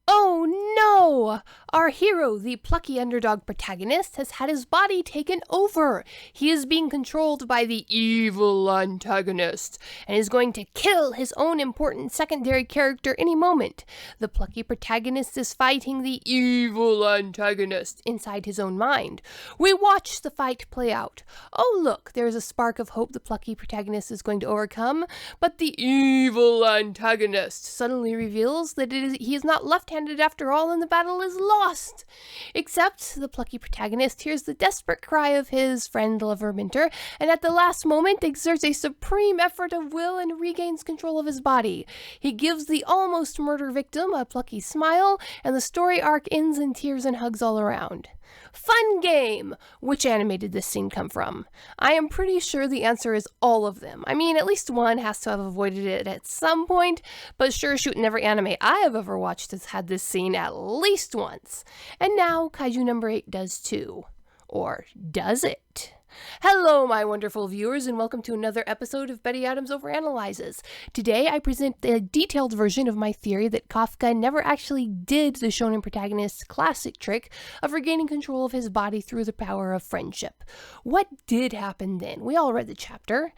Oh no! Our hero, the plucky underdog protagonist, has had his body taken over. He is being controlled by the evil antagonist and is going to kill his own important secondary character any moment. The plucky protagonist is fighting the evil antagonist inside his own mind. We watch the fight play out. Oh look, there's a spark of hope the plucky protagonist is going to overcome, but the evil antagonist suddenly reveals that he is not left-handed after all, and the battle is lost. Except the plucky protagonist hears the desperate cry of his friend lover Minter, and at the last moment exerts a supreme effort of will and regains control of his body. He gives the almost murder victim a plucky smile, and the story arc ends in tears and hugs all around. Fun game! Which anime did this scene come from? I am pretty sure the answer is all of them. I mean, at least one has to have avoided it at some point, but sure shooting every anime I have ever watched has had this scene at least once. And now Kaiju number 8 does too. Or does it? Hello, my wonderful viewers, and welcome to another episode of Betty Adams Overanalyzes. Today, I present a detailed version of my theory that Kafka never actually did the shonen protagonist's classic trick of regaining control of his body through the power of friendship. What did happen then? We all read the chapter.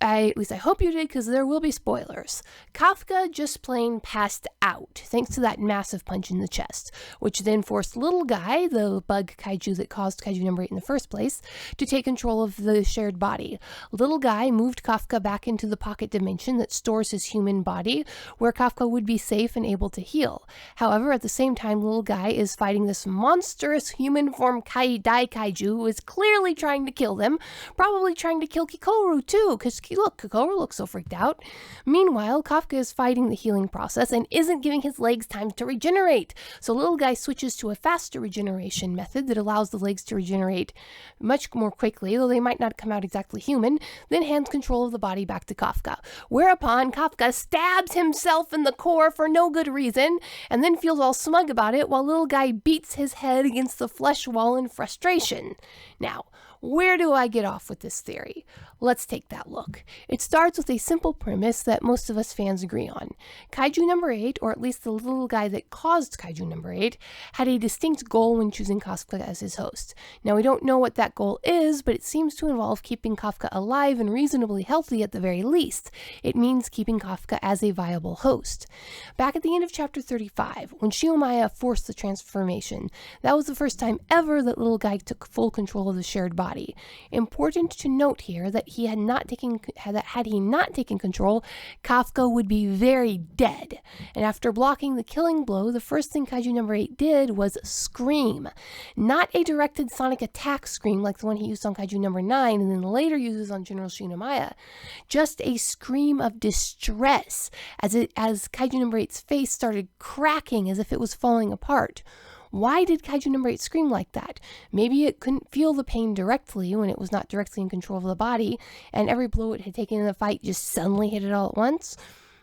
At least I hope you did, because there will be spoilers. Kafka just plain passed out, thanks to that massive punch in the chest, which then forced Little Guy, the bug kaiju that caused Kaiju number 8 in the first place, to take control of the shared body. Little Guy moved Kafka back into the pocket dimension that stores his human body, where Kafka would be safe and able to heal. However, at the same time, Little Guy is fighting this monstrous human form kaiju who is clearly trying to kill them, probably trying to kill Kikoru too, because look, Kikoru looks so freaked out. Meanwhile, Kafka is fighting the healing process and isn't giving his legs time to regenerate. So Little Guy switches to a faster regeneration method that allows the legs to regenerate much more quickly, though they might not come out exactly human, then hands control of the body back to Kafka. Whereupon Kafka stabs himself in the core for no good reason, and then feels all smug about it while Little Guy beats his head against the flesh wall in frustration. Now, where do I get off with this theory? Let's take that look. It starts with a simple premise that most of us fans agree on. Kaiju number 8, or at least the little guy that caused Kaiju number 8, had a distinct goal when choosing Kafka as his host. Now, we don't know what that goal is, but it seems to involve keeping Kafka alive and reasonably healthy at the very least. It means keeping Kafka as a viable host. Back at the end of chapter 35, when Shiomaya forced the transformation, that was the first time ever that Little Guy took full control of the shared body. Important to note here that had he not taken control, Kafka would be very dead. And after blocking the killing blow, the first thing Kaiju number 8 did was scream. Not a directed sonic attack scream like the one he used on Kaiju number 9 and then later uses on General Shinomaya. Just a scream of distress as Kaiju number 8's face started cracking as if it was falling apart. Why did Kaiju number 8 scream like that? Maybe it couldn't feel the pain directly when it was not directly in control of the body, and every blow it had taken in the fight just suddenly hit it all at once.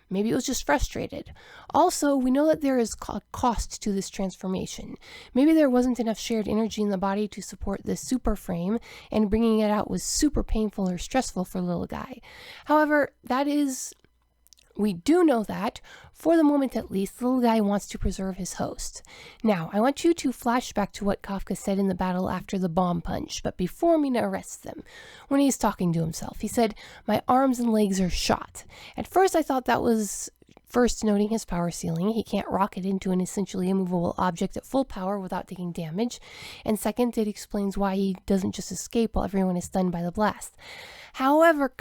Maybe it was just frustrated. Also, we know that there is a cost to this transformation. Maybe there wasn't enough shared energy in the body to support this super frame, and bringing it out was super painful or stressful for Little Guy. However, we do know that, for the moment at least, Little Guy wants to preserve his host. Now, I want you to flash back to what Kafka said in the battle after the bomb punch, but before Mina arrests them. When he's talking to himself, he said, "My arms and legs are shot." At first, I thought that was first noting his power ceiling. He can't rocket into an essentially immovable object at full power without taking damage. And second, it explains why he doesn't just escape while everyone is stunned by the blast. However,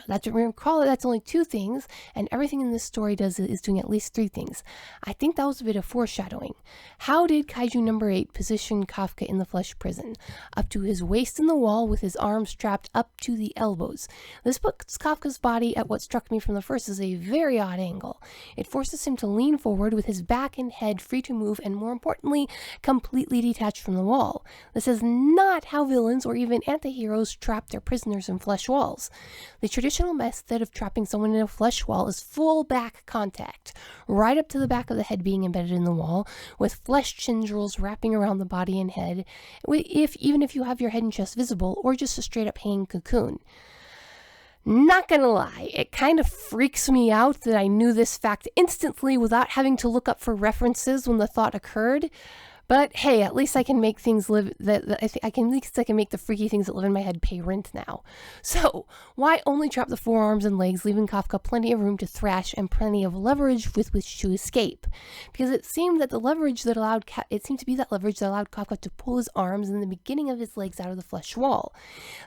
that's only two things, and everything in this story is doing at least three things. I think that was a bit of foreshadowing. How did Kaiju number 8 position Kafka in the flesh prison? Up to his waist in the wall with his arms strapped up to the elbows. This puts Kafka's body at what struck me from the first as a very odd angle. It forces him to lean forward with his back and head free to move and, more importantly, completely detached from the wall. This is not how villains or even anti-heroes trap their prisoners in flesh walls. The traditional method of trapping someone in a flesh wall is full back contact, right up to the back of the head being embedded in the wall, with flesh tendrils wrapping around the body and head, even if you have your head and chest visible, or just a straight up hanging cocoon. Not gonna lie, it kind of freaks me out that I knew this fact instantly without having to look up for references when the thought occurred. But hey, at least I can make things live. At least I can make the freaky things that live in my head pay rent now. So why only trap the forearms and legs, leaving Kafka plenty of room to thrash and plenty of leverage with which to escape? Because it seemed that the leverage that allowed Kafka to pull his arms and the beginning of his legs out of the flesh wall.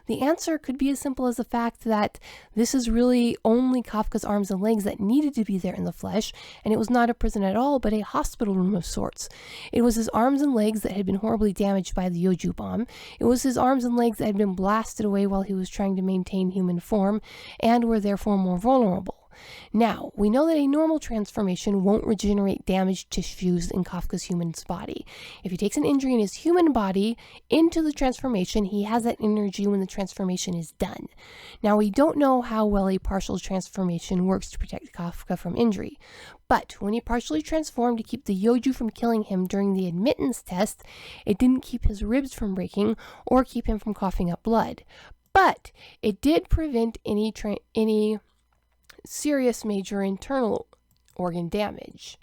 The answer could be as simple as the fact that this is really only Kafka's arms and legs that needed to be there in the flesh, and it was not a prison at all, but a hospital room of sorts. It was his arms and legs that had been horribly damaged by the Yoju bomb. It was his arms and legs that had been blasted away while he was trying to maintain human form, and were therefore more vulnerable. Now, we know that a normal transformation won't regenerate damaged tissues in Kafka's human body. If he takes an injury in his human body into the transformation, he has that energy when the transformation is done. Now, we don't know how well a partial transformation works to protect Kafka from injury, but when he partially transformed to keep the Yoju from killing him during the admittance test, it didn't keep his ribs from breaking or keep him from coughing up blood. But it did prevent any serious major internal organ damage.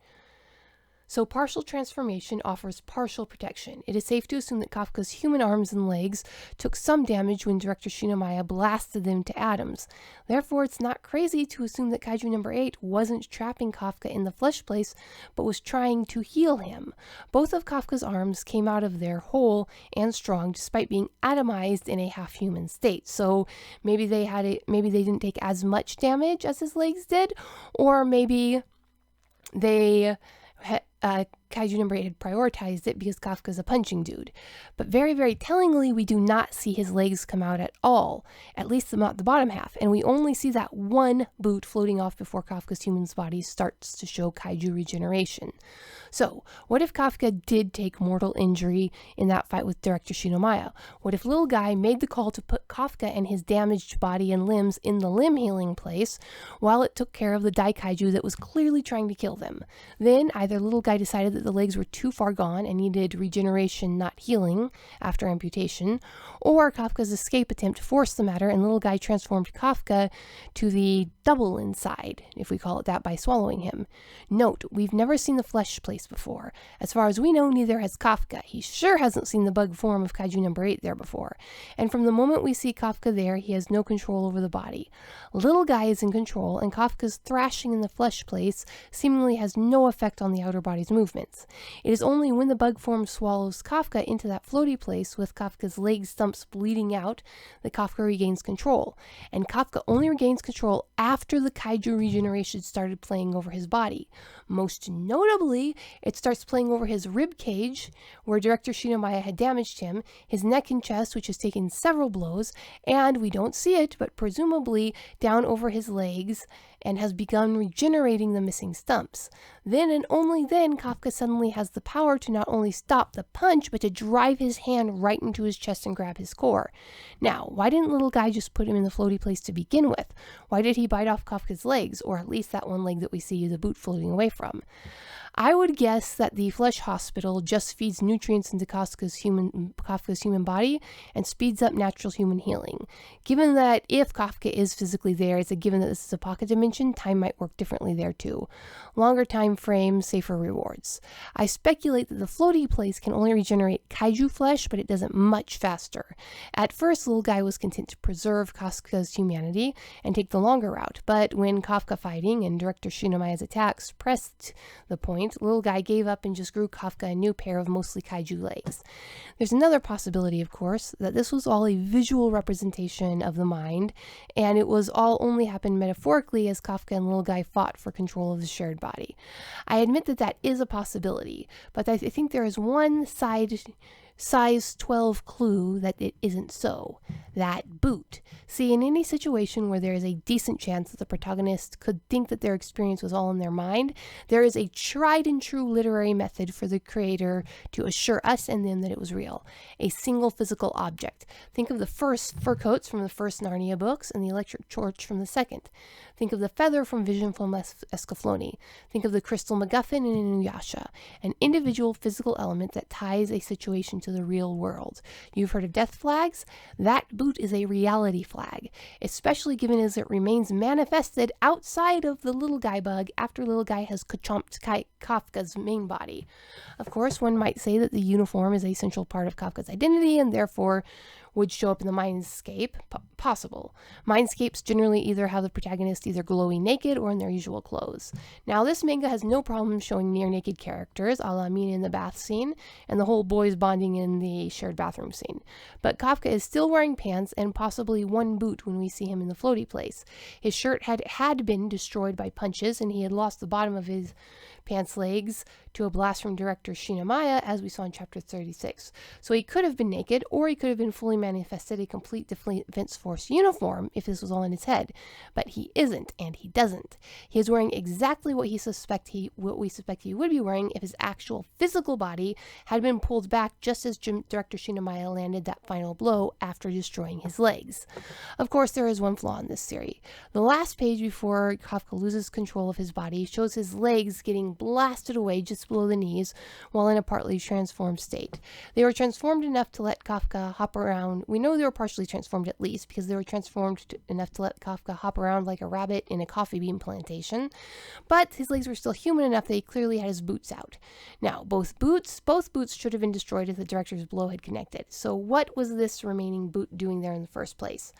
So partial transformation offers partial protection. It is safe to assume that Kafka's human arms and legs took some damage when Director Shinomiya blasted them to atoms. Therefore, it's not crazy to assume that Kaiju number 8 wasn't trapping Kafka in the flesh place, but was trying to heal him. Both of Kafka's arms came out of there whole and strong despite being atomized in a half-human state. So maybe they didn't take as much damage as his legs did, or maybe Kaiju number 8 had prioritized it because Kafka's a punching dude. But very, very tellingly, we do not see his legs come out at all, at least the bottom half, and we only see that one boot floating off before Kafka's human body starts to show Kaiju regeneration. So, what if Kafka did take mortal injury in that fight with Director Shinomiya? What if Little Guy made the call to put Kafka and his damaged body and limbs in the limb healing place while it took care of the Daikaiju that was clearly trying to kill them? Then, either Little Guy decided that the legs were too far gone and needed regeneration, not healing, after amputation, or Kafka's escape attempt forced the matter and Little Guy transformed Kafka to the double inside, if we call it that, by swallowing him. Note, we've never seen the flesh place before. As far as we know, neither has Kafka. He sure hasn't seen the bug form of Kaiju number 8 there before. And from the moment we see Kafka there, he has no control over the body. Little Guy is in control, and Kafka's thrashing in the flesh place seemingly has no effect on the outer body's movements. It is only when the bug form swallows Kafka into that floaty place with Kafka's leg stumps bleeding out that Kafka regains control. And Kafka only regains control after the Kaiju regeneration started playing over his body. Most notably, it starts playing over his rib cage, where Director Shinomiya had damaged him, his neck and chest, which has taken several blows, and we don't see it, but presumably down over his legs, and has begun regenerating the missing stumps. Then and only then, Kafka suddenly has the power to not only stop the punch, but to drive his hand right into his chest and grab his core. Now, why didn't Little Guy just put him in the floaty place to begin with? Why did he bite off Kafka's legs, or at least that one leg that we see the boot floating away from? I would guess that the flesh hospital just feeds nutrients into Kafka's human body and speeds up natural human healing. Given that if Kafka is physically there, it's a given that this is a pocket dimension, time might work differently there too. Longer time frames, safer rewards. I speculate that the floaty place can only regenerate Kaiju flesh, but it does it much faster. At first, Little Guy was content to preserve Kafka's humanity and take the longer route, but when Kafka fighting and Director Shinomiya's attacks pressed the point, Little Guy gave up and just grew Kafka a new pair of mostly Kaiju legs. There's another possibility, of course, that this was all a visual representation of the mind, and it was all only happened metaphorically as Kafka and Little Guy fought for control of the shared body. I admit that that is a possibility, but I think there is one size 12 clue that it isn't so. That boot. See, in any situation where there is a decent chance that the protagonist could think that their experience was all in their mind, there is a tried and true literary method for the creator to assure us and them that it was real. A single physical object. Think of the first fur coats from the first Narnia books and the electric torch from the second. Think of the feather from Vision from Escaflowne. Think of the crystal MacGuffin in Inuyasha. An individual physical element that ties a situation into the real world. You've heard of death flags? That boot is a reality flag, especially given as it remains manifested outside of the little guy bug after little guy has chomped Kafka's main body. Of course, one might say that the uniform is a central part of Kafka's identity and therefore would show up in the mindscape. Possible. Mindscapes generally either have the protagonist either glowing naked or in their usual clothes. Now, this manga has no problem showing near naked characters, a la Mina in the bath scene, and the whole boys bonding in the shared bathroom scene. But Kafka is still wearing pants and possibly one boot when we see him in the floaty place. His shirt had been destroyed by punches, and he had lost the bottom of his pants legs to a blast from director Shinomiya, as we saw in chapter 36. So he could have been naked, or he could have been fully manifested a complete Defense Force uniform if this was all in his head. But he isn't, and he doesn't. He is wearing exactly what we suspect he would be wearing if his actual physical body had been pulled back just as director Shinomiya landed that final blow after destroying his legs. Of course, there is one flaw in this theory. The last page before Kafka loses control of his body shows his legs getting blasted away just below the knees while in a partly transformed state. They were transformed enough to let Kafka hop around. We know they were partially transformed at least because they were transformed enough to let Kafka hop around like a rabbit in a coffee bean plantation, but his legs were still human enough that he clearly had his boots out. Now, both boots should have been destroyed if the director's blow had connected. So what was this remaining boot doing there in the first place?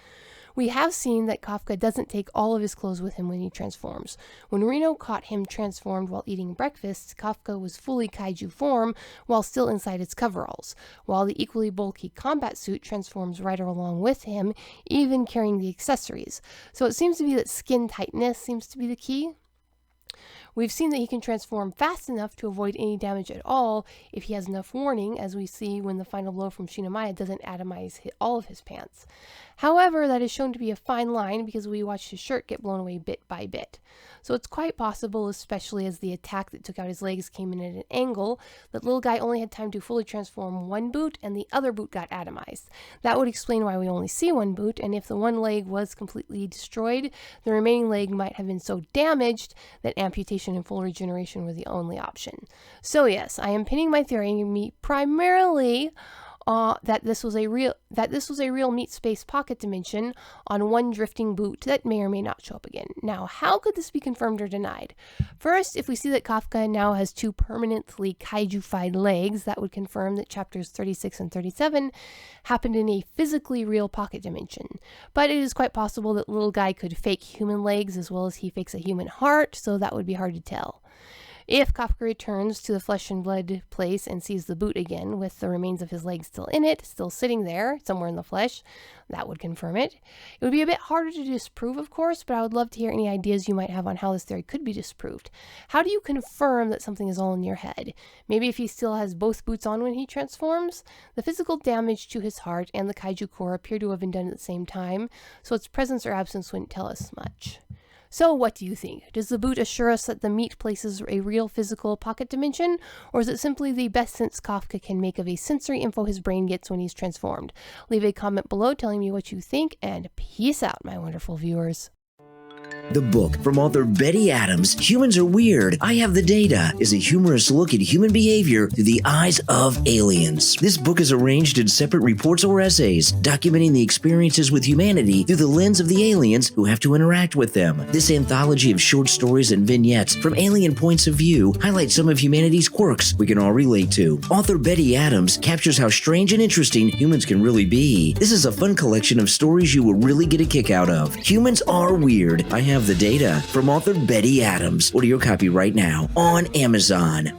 We have seen that Kafka doesn't take all of his clothes with him when he transforms. When Reno caught him transformed while eating breakfast, Kafka was fully kaiju form while still inside its coveralls, while the equally bulky combat suit transforms right along with him, even carrying the accessories. So it seems to be that skin tightness seems to be the key. We've seen that he can transform fast enough to avoid any damage at all if he has enough warning, as we see when the final blow from Shinomiya doesn't atomize all of his pants. However, that is shown to be a fine line because we watched his shirt get blown away bit by bit. So it's quite possible, especially as the attack that took out his legs came in at an angle, that little guy only had time to fully transform one boot and the other boot got atomized. That would explain why we only see one boot, and if the one leg was completely destroyed, the remaining leg might have been so damaged that amputation and full regeneration were the only option. So yes, I am pinning my theory primarily that this was a real meat space pocket dimension on one drifting boot that may or may not show up again. Now, how could this be confirmed or denied? First, if we see that Kafka now has two permanently kaiju-fied legs, that would confirm that chapters 36 and 37 happened in a physically real pocket dimension. But it is quite possible that little guy could fake human legs as well as he fakes a human heart, so that would be hard to tell. If Kafka returns to the flesh and blood place and sees the boot again with the remains of his legs still in it, still sitting there somewhere in the flesh, that would confirm it. It would be a bit harder to disprove, of course, but I would love to hear any ideas you might have on how this theory could be disproved. How do you confirm that something is all in your head? Maybe if he still has both boots on when he transforms? The physical damage to his heart and the kaiju core appear to have been done at the same time, so its presence or absence wouldn't tell us much. So what do you think? Does the boot assure us that the meat place is a real physical pocket dimension, or is it simply the best sense Kafka can make of a sensory info his brain gets when he's transformed? Leave a comment below telling me what you think, and peace out, my wonderful viewers. The book from author Betty Adams, Humans Are Weird, I Have the Data, is a humorous look at human behavior through the eyes of aliens. This book is arranged in separate reports or essays, documenting the experiences with humanity through the lens of the aliens who have to interact with them. This anthology of short stories and vignettes from alien points of view highlights some of humanity's quirks we can all relate to. Author Betty Adams captures how strange and interesting humans can really be. This is a fun collection of stories you will really get a kick out of. Humans Are Weird, I Have the Data, from author Betty Adams. Order your copy right now on Amazon.